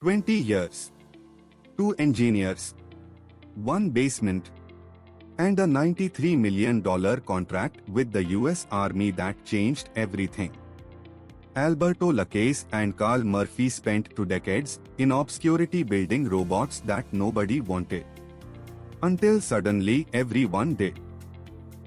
20 years, 2 engineers, 1 basement, and a $93 million contract with the US Army that changed everything. Alberto Lacaze and Carl Murphy spent 2 decades in obscurity building robots that nobody wanted. Until suddenly everyone did.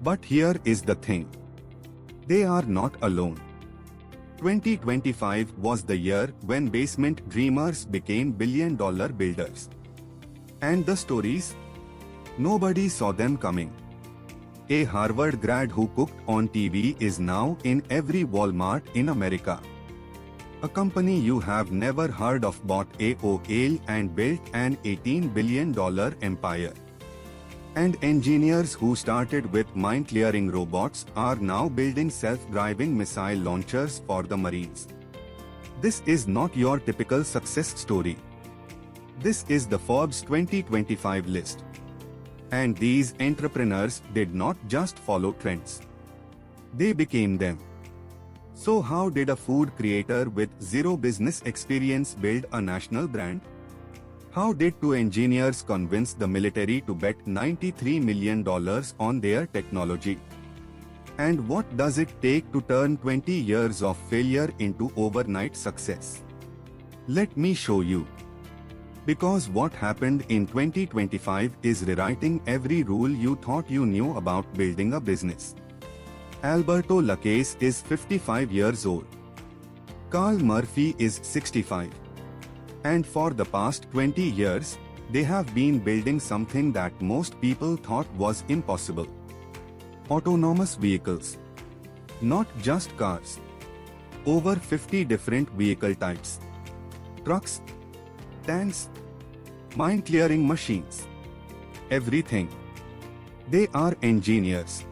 But here is the thing. They are not alone. 2025 was the year when basement dreamers became billion-dollar builders. And the stories? Nobody saw them coming. A Harvard grad who cooked on TV is now in every Walmart in America. A company you have never heard of bought AOL and built an $18 billion empire. And engineers who started with mind-clearing robots are now building self-driving missile launchers for the Marines. This is not your typical success story. This is the Forbes 2025 list. And these entrepreneurs did not just follow trends. They became them. So how did a food creator with zero business experience build a national brand? How did 2 engineers convince the military to bet $93 million on their technology? And what does it take to turn 20 years of failure into overnight success? Let me show you. Because what happened in 2025 is rewriting every rule you thought you knew about building a business. Alberto Lacaze is 55 years old. Carl Murphy is 65. And for the past 20 years, they have been building something that most people thought was impossible. Autonomous vehicles. Not just cars. Over 50 different vehicle types. Trucks, tanks, mind-clearing machines. Everything. They are engineers.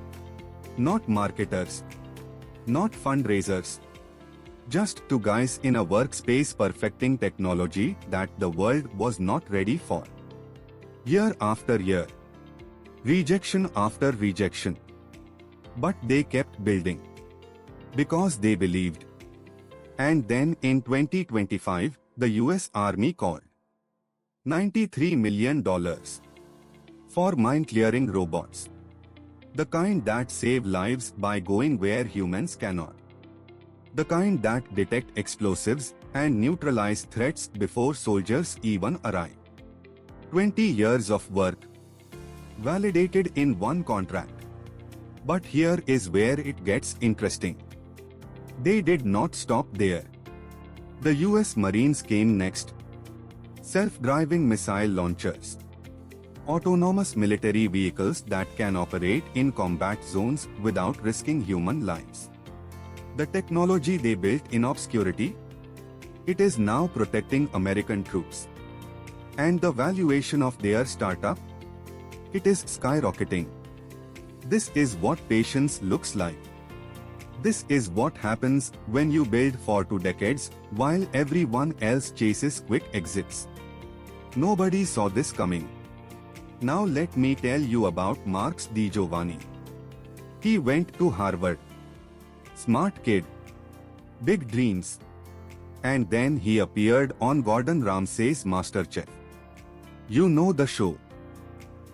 Not marketers. Not fundraisers. Just 2 guys in a workspace perfecting technology that the world was not ready for. Year after year. Rejection after rejection. But they kept building. Because they believed. And then in 2025, the US Army called. $93 million. For mind-clearing robots. The kind that save lives by going where humans cannot. The kind that detect explosives and neutralize threats before soldiers even arrive. 20 years of work. Validated in 1 contract. But here is where it gets interesting. They did not stop there. The US Marines came next. Self-driving missile launchers. Autonomous military vehicles that can operate in combat zones without risking human lives. The technology they built in obscurity, it is now protecting American troops. And the valuation of their startup, it is skyrocketing. This is what patience looks like. This is what happens when you build for 2 decades while everyone else chases quick exits. Nobody saw this coming. Now let me tell you about Marx Di Giovanni. He went to Harvard. Smart kid. Big dreams. And then he appeared on Gordon Ramsay's MasterChef. You know the show.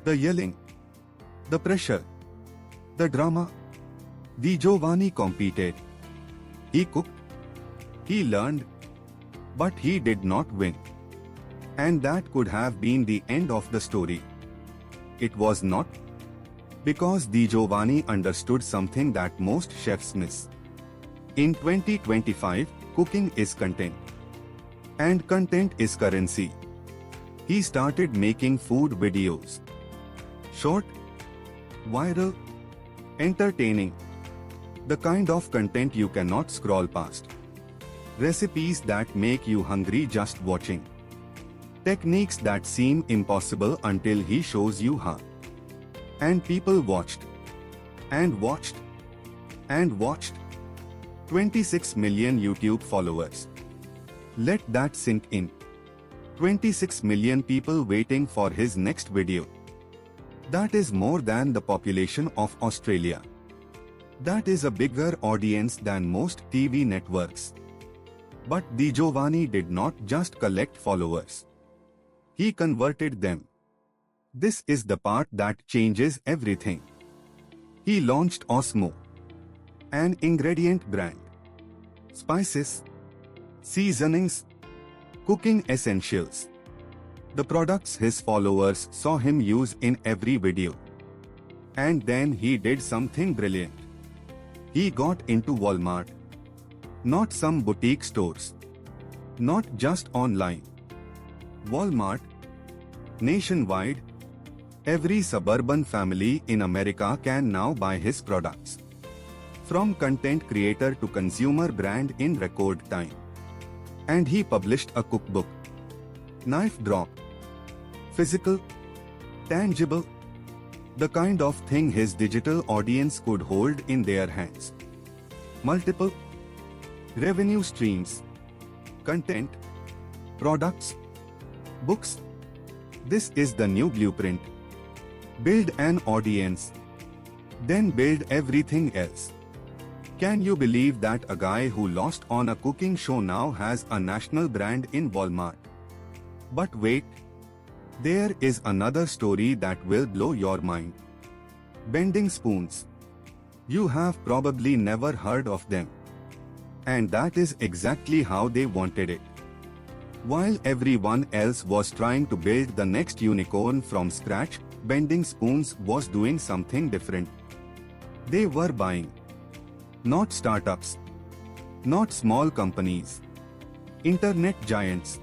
The yelling. The pressure. The drama. Di Giovanni competed. He cooked. He learned. But he did not win. And that could have been the end of the story. It was not. Because Di Giovanni understood something that most chefs miss. In 2025, cooking is content. And content is currency. He started making food videos. Short, viral, entertaining. The kind of content you cannot scroll past. Recipes that make you hungry just watching. Techniques that seem impossible until he shows you how. And people watched. And watched. And watched. 26 million YouTube followers. Let that sink in. 26 million people waiting for his next video. That is more than the population of Australia. That is a bigger audience than most TV networks. But Di Giovanni did not just collect followers. He converted them. This is the part that changes everything. He launched Osmo, an ingredient brand. Spices, seasonings, cooking essentials. The products his followers saw him use in every video. And then he did something brilliant. He got into Walmart. Not some boutique stores. Not just online. Walmart, nationwide, every suburban family in America can now buy his products. From content creator to consumer brand in record time. And he published a cookbook. Knife drop. Physical, tangible, the kind of thing his digital audience could hold in their hands. Multiple revenue streams, content, products, books. This is the new blueprint. Build an audience, then build everything else. Can you believe that a guy who lost on a cooking show now has a national brand in Walmart? But wait, there is another story that will blow your mind. Bending spoons. You have probably never heard of them. And that is exactly how they wanted it. While everyone else was trying to build the next unicorn from scratch, Bending Spoons was doing something different. They were buying. Not startups. Not small companies. Internet giants.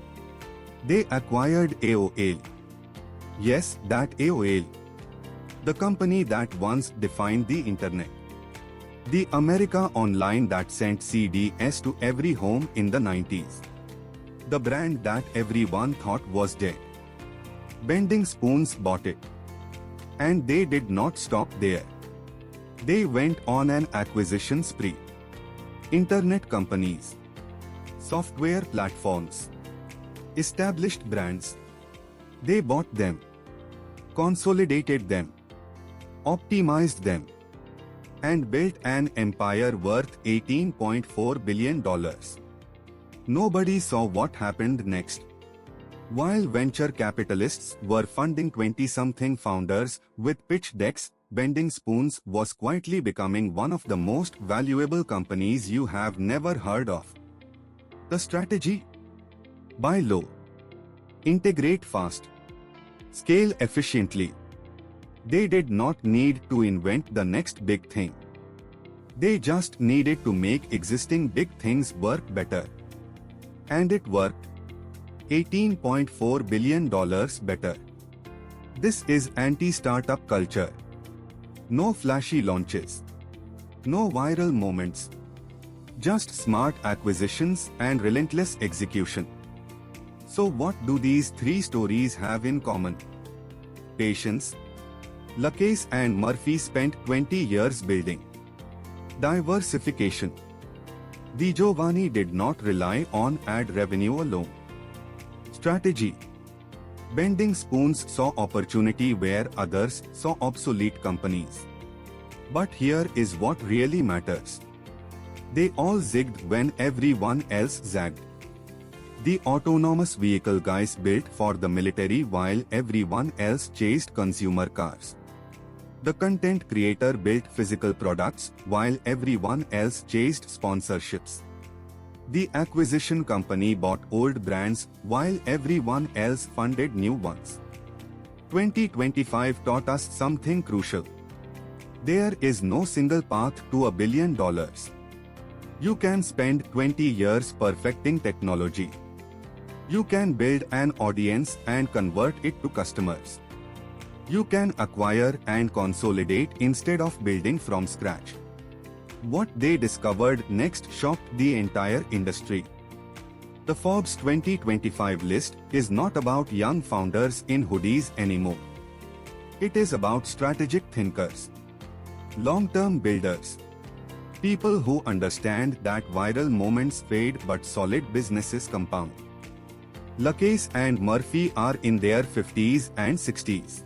They acquired AOL. Yes, that AOL. The company that once defined the internet. The America Online that sent CDs to every home in the 90s. The brand that everyone thought was dead. Bending Spoons bought it. And they did not stop there. They went on an acquisition spree. Internet companies. Software platforms. Established brands. They bought them, consolidated them, optimized them, and built an empire worth $18.4 billion. Nobody saw what happened next. While venture capitalists were funding 20-something founders with pitch decks, Bending Spoons was quietly becoming one of the most valuable companies you have never heard of. The strategy? Buy low. Integrate fast. Scale efficiently. They did not need to invent the next big thing. They just needed to make existing big things work better. And it worked. $18.4 billion better. This is anti-startup culture. No flashy launches. No viral moments. Just smart acquisitions and relentless execution. So what do these three stories have in common? Patience. Lacaze and Murphy spent 20 years building. Diversification. Di Giovanni did not rely on ad revenue alone. Strategy. Bending Spoons saw opportunity where others saw obsolete companies. But here is what really matters. They all zigged when everyone else zagged. The autonomous vehicle guys built for the military while everyone else chased consumer cars. The content creator built physical products while everyone else chased sponsorships. The acquisition company bought old brands while everyone else funded new ones. 2025 taught us something crucial. There is no single path to $1 billion. You can spend 20 years perfecting technology. You can build an audience and convert it to customers. You can acquire and consolidate instead of building from scratch. What they discovered next shocked the entire industry. The Forbes 2025 list is not about young founders in hoodies anymore. It is about strategic thinkers, long-term builders, people who understand that viral moments fade but solid businesses compound. Lacaze and Murphy are in their 50s and 60s.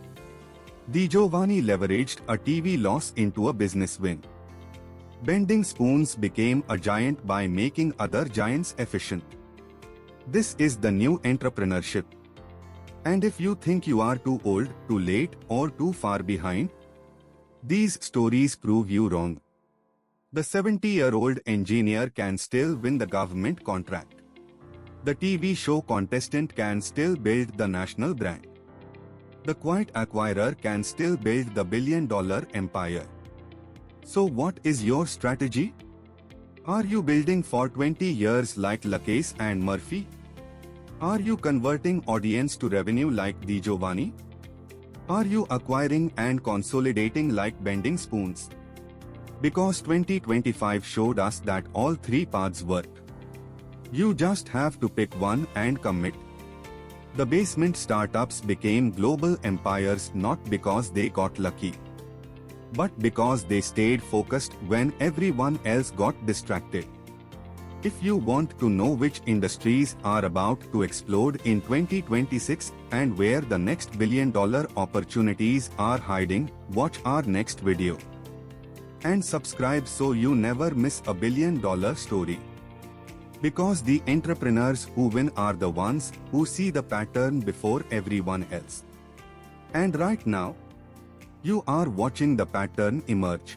Di Giovanni leveraged a TV loss into a business win. Bending spoons became a giant by making other giants efficient. This is the new entrepreneurship. And if you think you are too old, too late, or too far behind, these stories prove you wrong. The 70-year-old engineer can still win the government contract. The TV show contestant can still build the national brand. The quiet acquirer can still build the billion-dollar empire. So what is your strategy? Are you building for 20 years like Lakesh and Murphy? Are you converting audience to revenue like Di Giovanni? Are you acquiring and consolidating like Bending Spoons? Because 2025 showed us that all three paths work. You just have to pick one and commit. The basement startups became global empires not because they got lucky, but because they stayed focused when everyone else got distracted. If you want to know which industries are about to explode in 2026 and where the next billion-dollar opportunities are hiding, watch our next video. And subscribe so you never miss a billion-dollar story. Because the entrepreneurs who win are the ones who see the pattern before everyone else. And right now, you are watching the pattern emerge.